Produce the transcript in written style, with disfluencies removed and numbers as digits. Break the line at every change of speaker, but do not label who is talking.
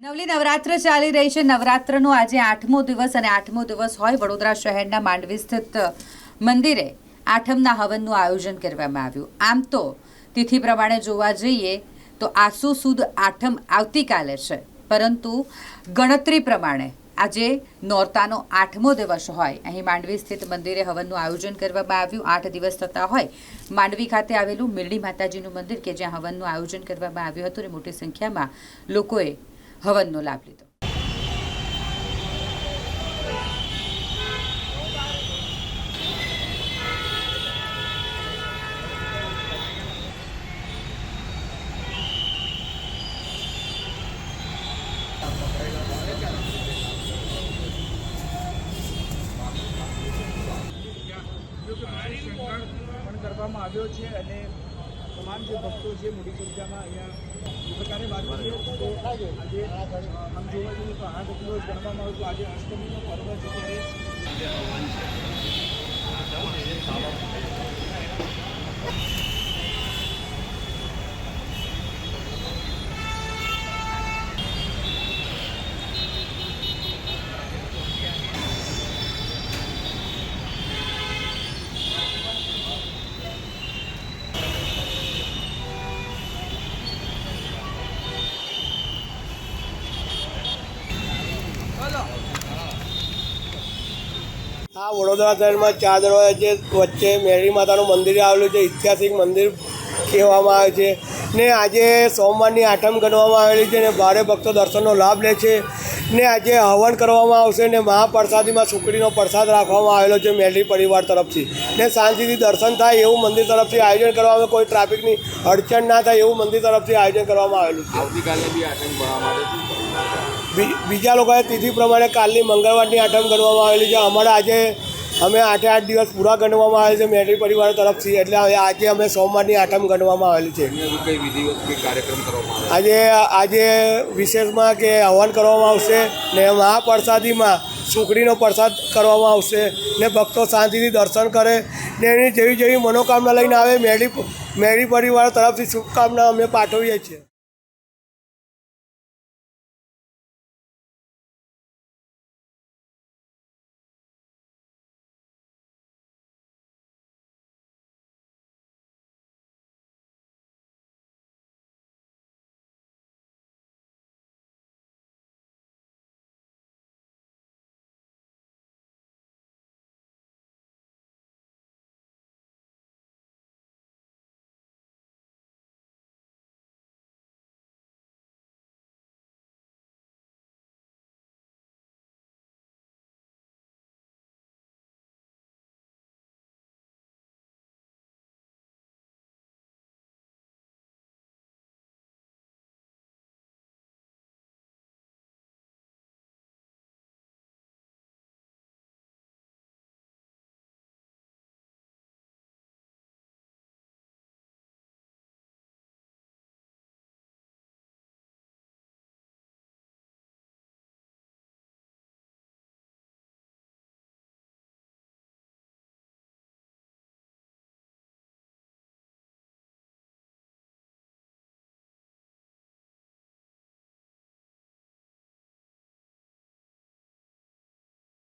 નવલી નવરાત્ર ચાલી રહી છે। નવરાત્રનો આજે 8મો દિવસ અને 8મો દિવસ હોય વડોદરા શહેરના માંડવી સ્થિત મંદિરે આઠમના હવનનું આયોજન કરવામાં આવ્યું। આમ તો તિથિ પ્રમાણે જોવા જઈએ તો આસો સુદ આઠમ આવતીકાલે છે, પરંતુ ગણતરી પ્રમાણે આજે નોરતાનો 8મો દિવસ હોય અહીં માંડવી સ્થિત મંદિરે હવનનું આયોજન કરવામાં આવ્યું। 8 દિવસ થતા હોય માંડવી ખાતે આવેલું મિરડી માતાજીનું મંદિર કે જ્યાં હવનનું આયોજન કરવામાં આવ્યું હતું અને મોટી સંખ્યામાં લોકોએ હવનનો લાભ લીધો।
કરવામાં આવ્યો છે અને તમામ જે ભક્તો છે મોટી સંખ્યામાં અહીંયા પ્રકારે વાત કરીએ તો આજે આમ જોવા જઈએ તો 8 દિવસ ગણવામાં આવે તો આજે અષ્ટમીનો પર્વ છે
આ વડોદરા શહેરમાં ચાર દરવાજા વચ્ચે મેરડી માતાનું મંદિર આવેલું છે। ઐતિહાસિક મંદિર કહેવામાં આવે છે ને આજે સોમવારની આઠમ ગણવામાં આવેલી છે ને ભારે ભક્તો દર્શનનો લાભ લે છે ને આજે હવન કરવામાં આવશે ને મહાપ્રસાદીમાં સુખડીનો પ્રસાદ રાખવામાં આવેલો છે મેરડી પરિવાર તરફથી ને શાંતિથી દર્શન થાય એવું મંદિર તરફથી આયોજન કરવામાં આવે, કોઈ ટ્રાફિકની અડચણ ના થાય એવું મંદિર તરફથી આયોજન કરવામાં આવેલું છે।
આવતીકાલે બી આઠમ ભણવામાં આવે છે।
બીજા લોકોએ તિથિ પ્રમાણે કાલની મંગળવારની આઠમ ગણવામાં આવેલી છે। અમારા આજે અમે 8 દિવસ પૂરા ગણવામાં આવે છે મેરડી પરિવાર તરફથી, એટલે આજે અમે સોમવારની આઠમ ગણવામાં આવેલી છે।
કઈ વિધિવત કઈ કાર્યક્રમ કરવામાં આવે
આજે વિશેષમાં કે હવન કરવામાં આવશે ને મહાપ્રસાદીમાં સુખડીનો પ્રસાદ કરવામાં આવશે ને ભક્તો શાંતિથી દર્શન કરે ને એની જેવી જેવી મનોકામના લઈને આવે મેરડી પરિવાર તરફથી શુભકામના અમે પાઠવીએ છીએ।